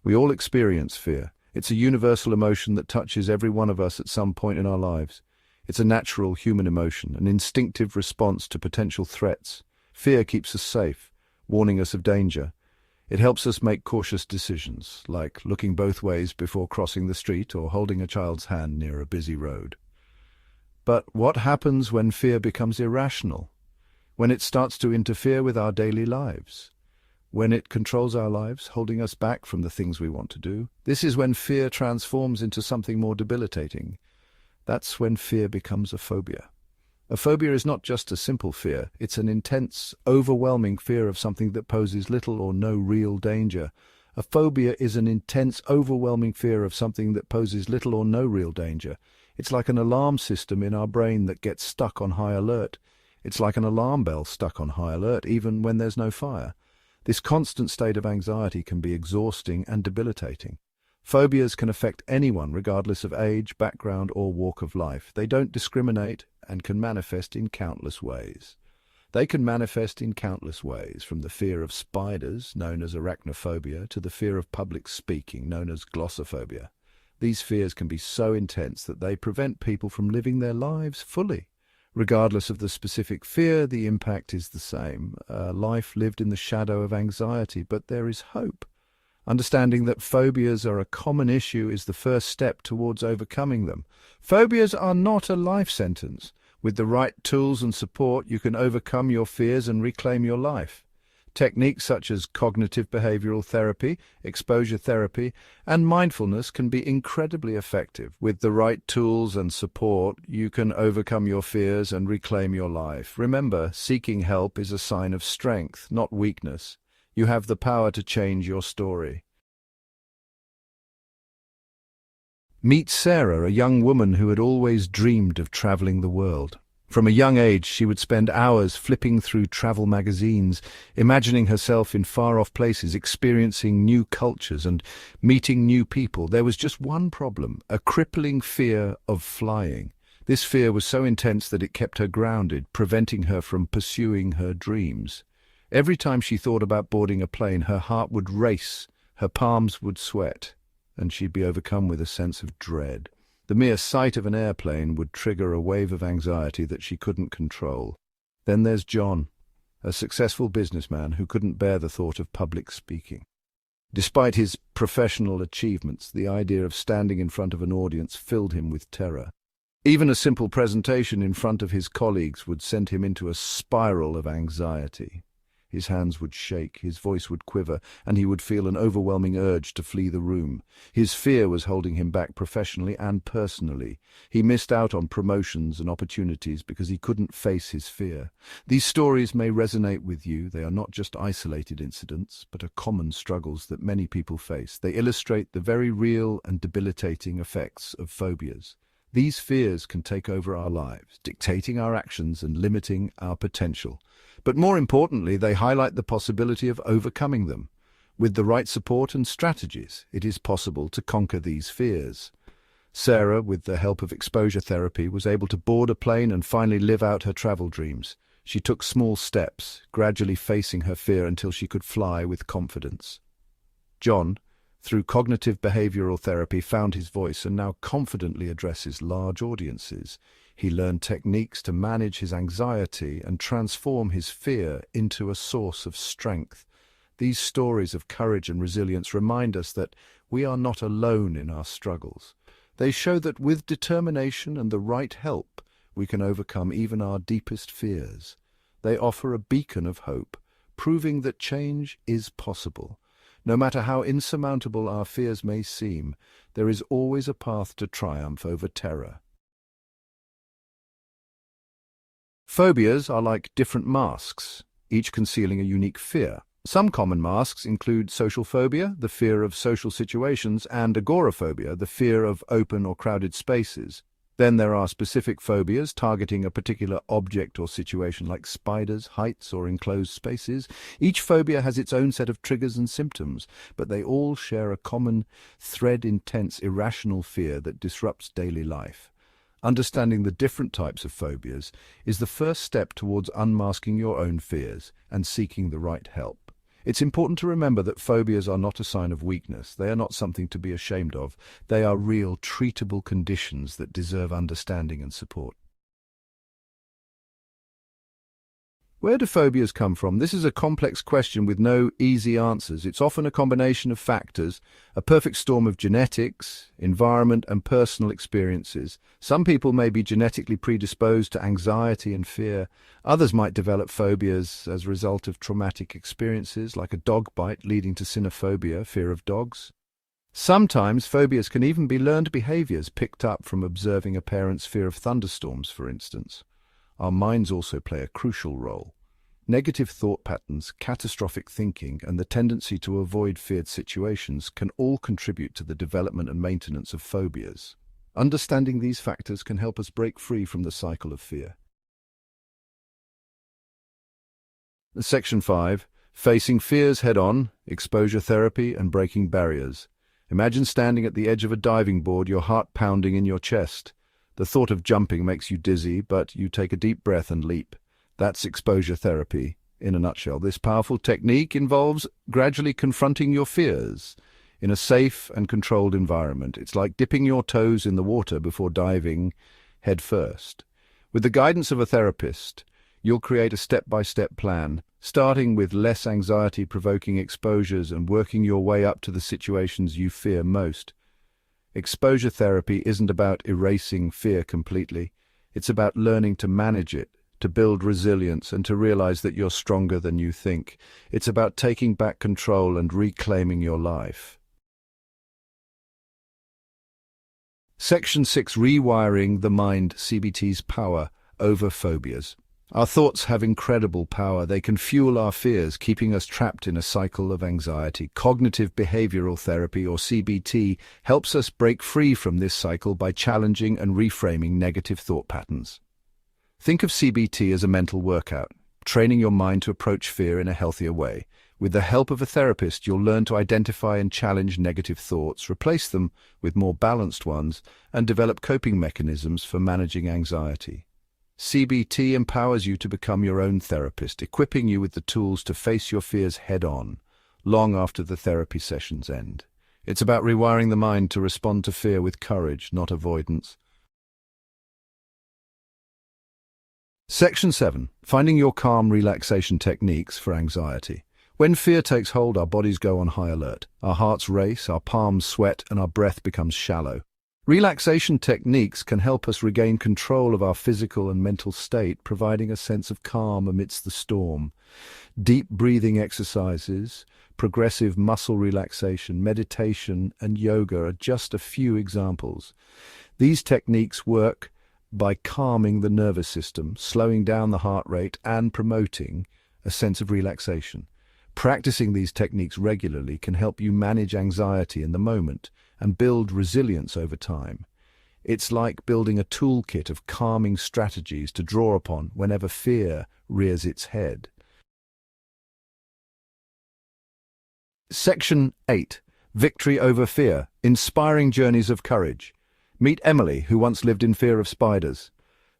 We all experience fear. It's a universal emotion that touches every one of us at some point in our lives. It's a natural human emotion, an instinctive response to potential threats. Fear keeps us safe, warning us of danger. It helps us make cautious decisions, like looking both ways before crossing the street or holding a child's hand near a busy road. But what happens when fear becomes irrational? When it starts to interfere with our daily lives? When it controls our lives, holding us back from the things we want to do? This is when fear transforms into something more debilitating. That's when fear becomes a phobia. A phobia is not just a simple fear, it's an intense, overwhelming fear of something that poses little or no real danger. A phobia is an intense, overwhelming fear of something that poses little or no real danger. It's like an alarm system in our brain that gets stuck on high alert. It's like an alarm bell stuck on high alert, even when there's no fire. This constant state of anxiety can be exhausting and debilitating. Phobias can affect anyone, regardless of age, background, or walk of life. They don't discriminate and can manifest in countless ways. From the fear of spiders, known as arachnophobia, to the fear of public speaking, known as glossophobia. These fears can be so intense that they prevent people from living their lives fully. Regardless of the specific fear, the impact is the same. A life lived in the shadow of anxiety, but there is hope. Understanding that phobias are a common issue is the first step towards overcoming them. Phobias are not a life sentence. With the right tools and support, you can overcome your fears and reclaim your life. Techniques such as cognitive behavioral therapy, exposure therapy, and mindfulness can be incredibly effective. With the right tools and support, you can overcome your fears and reclaim your life. Remember, seeking help is a sign of strength, not weakness. You have the power to change your story. Meet Sarah, a young woman who had always dreamed of traveling the world. From a young age, she would spend hours flipping through travel magazines, imagining herself in far-off places, experiencing new cultures and meeting new people. There was just one problem, a crippling fear of flying. This fear was so intense that it kept her grounded, preventing her from pursuing her dreams. Every time she thought about boarding a plane, her heart would race, her palms would sweat, and she'd be overcome with a sense of dread. The mere sight of an airplane would trigger a wave of anxiety that she couldn't control. Then there's John, a successful businessman who couldn't bear the thought of public speaking. Despite his professional achievements, the idea of standing in front of an audience filled him with terror. Even a simple presentation in front of his colleagues would send him into a spiral of anxiety. His hands would shake, his voice would quiver, and he would feel an overwhelming urge to flee the room. His fear was holding him back professionally and personally. He missed out on promotions and opportunities because he couldn't face his fear. These stories may resonate with you. They are not just isolated incidents, but are common struggles that many people face. They illustrate the very real and debilitating effects of phobias. These fears can take over our lives, dictating our actions and limiting our potential. But more importantly, they highlight the possibility of overcoming them. With the right support and strategies, it is possible to conquer these fears. Sarah, with the help of exposure therapy, was able to board a plane and finally live out her travel dreams. She took small steps, gradually facing her fear until she could fly with confidence. John, through cognitive behavioral therapy, found his voice and now confidently addresses large audiences. He learned techniques to manage his anxiety and transform his fear into a source of strength. These stories of courage and resilience remind us that we are not alone in our struggles. They show that with determination and the right help, we can overcome even our deepest fears. They offer a beacon of hope, proving that change is possible. No matter how insurmountable our fears may seem, there is always a path to triumph over terror. Phobias are like different masks, each concealing a unique fear. Some common masks include social phobia, the fear of social situations, and agoraphobia, the fear of open or crowded spaces. Then there are specific phobias targeting a particular object or situation like spiders, heights, or enclosed spaces. Each phobia has its own set of triggers and symptoms, but they all share a common thread-intense, irrational fear that disrupts daily life. Understanding the different types of phobias is the first step towards unmasking your own fears and seeking the right help. It's important to remember that phobias are not a sign of weakness. They are not something to be ashamed of. They are real, treatable conditions that deserve understanding and support. Where do phobias come from? This is a complex question with no easy answers. It's often a combination of factors, a perfect storm of genetics, environment, and personal experiences. Some people may be genetically predisposed to anxiety and fear. Others might develop phobias as a result of traumatic experiences, like a dog bite leading to cynophobia, fear of dogs. Sometimes phobias can even be learned behaviors picked up from observing a parent's fear of thunderstorms, for instance. Our minds also play a crucial role. Negative thought patterns, catastrophic thinking, and the tendency to avoid feared situations can all contribute to the development and maintenance of phobias. Understanding these factors can help us break free from the cycle of fear. Section 5. Facing fears head-on, exposure therapy, and breaking barriers. Imagine standing at the edge of a diving board, your heart pounding in your chest. The thought of jumping makes you dizzy, but you take a deep breath and leap. That's exposure therapy, in a nutshell. This powerful technique involves gradually confronting your fears in a safe and controlled environment. It's like dipping your toes in the water before diving head first. With the guidance of a therapist, you'll create a step-by-step plan, starting with less anxiety-provoking exposures and working your way up to the situations you fear most. Exposure therapy isn't about erasing fear completely. It's about learning to manage it, to build resilience, and to realize that you're stronger than you think. It's about taking back control and reclaiming your life. Section 6. Rewiring the mind, CBT's power over phobias. Our thoughts have incredible power. They can fuel our fears, keeping us trapped in a cycle of anxiety. Cognitive behavioral therapy, or CBT, helps us break free from this cycle by challenging and reframing negative thought patterns. Think of CBT as a mental workout, training your mind to approach fear in a healthier way. With the help of a therapist, you'll learn to identify and challenge negative thoughts, replace them with more balanced ones, and develop coping mechanisms for managing anxiety. CBT empowers you to become your own therapist, equipping you with the tools to face your fears head-on, long after the therapy sessions end. It's about rewiring the mind to respond to fear with courage, not avoidance. Section 7. Finding your calm relaxation techniques for anxiety. When fear takes hold, our bodies go on high alert. Our hearts race, our palms sweat, and our breath becomes shallow. Relaxation techniques can help us regain control of our physical and mental state, providing a sense of calm amidst the storm. Deep breathing exercises, progressive muscle relaxation, meditation, and yoga are just a few examples. These techniques work by calming the nervous system, slowing down the heart rate, and promoting a sense of relaxation. Practicing these techniques regularly can help you manage anxiety in the moment and build resilience over time. It's like building a toolkit of calming strategies to draw upon whenever fear rears its head. Section 8. Victory over fear. Inspiring journeys of courage. Meet Emily, who once lived in fear of spiders.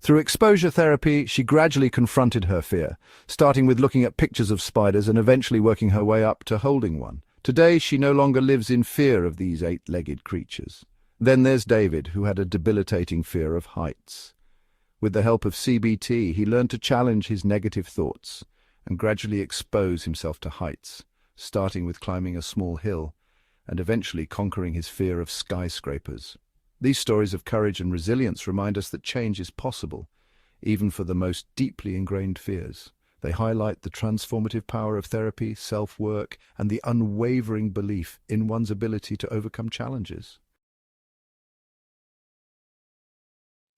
Through exposure therapy, she gradually confronted her fear, starting with looking at pictures of spiders and eventually working her way up to holding one. Today, she no longer lives in fear of these eight-legged creatures. Then there's David, who had a debilitating fear of heights. With the help of CBT, he learned to challenge his negative thoughts and gradually expose himself to heights, starting with climbing a small hill and eventually conquering his fear of skyscrapers. These stories of courage and resilience remind us that change is possible, even for the most deeply ingrained fears. They highlight the transformative power of therapy, self-work, and the unwavering belief in one's ability to overcome challenges.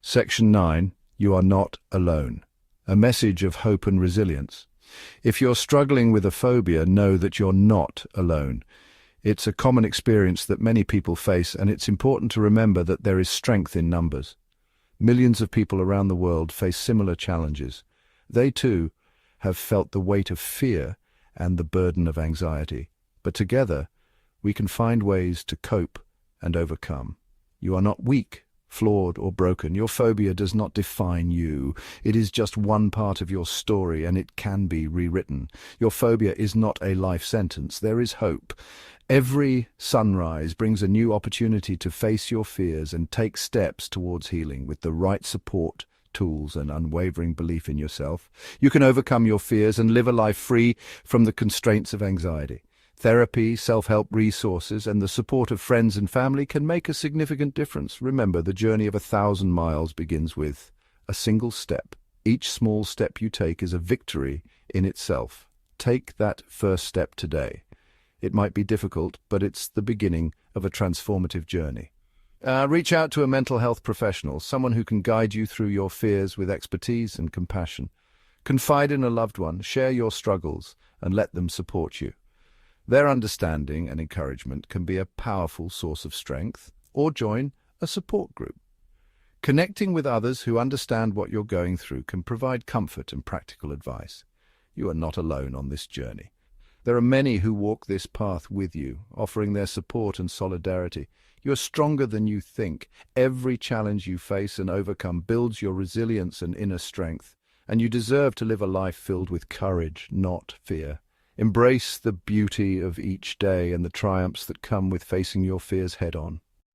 Section 9. You are not alone. A message of hope and resilience. If you're struggling with a phobia, know that you're not alone. It's a common experience that many people face, and it's important to remember that there is strength in numbers. Millions of people around the world face similar challenges. They, too, have felt the weight of fear and the burden of anxiety. But together, we can find ways to cope and overcome. You are not weak, flawed or broken. Your phobia does not define you. It is just one part of your story, and it can be rewritten. Your phobia is not a life sentence. There is hope. Every sunrise brings a new opportunity to face your fears and take steps towards healing. With the right support, tools, and unwavering belief in yourself, you can overcome your fears and live a life free from the constraints of anxiety. Therapy, self-help resources, and the support of friends and family can make a significant difference. Remember, the journey of 1,000 miles begins with a single step. Each small step you take is a victory in itself. Take that first step today. It might be difficult, but it's the beginning of a transformative journey. Reach out to a mental health professional, someone who can guide you through your fears with expertise and compassion. Confide in a loved one, share your struggles, and let them support you. Their understanding and encouragement can be a powerful source of strength, or join a support group. Connecting with others who understand what you're going through can provide comfort and practical advice. You are not alone on this journey. There are many who walk this path with you, offering their support and solidarity. You are stronger than you think. Every challenge you face and overcome builds your resilience and inner strength, and you deserve to live a life filled with courage, not fear. Embrace the beauty of each day and the triumphs that come with facing your fears head-on.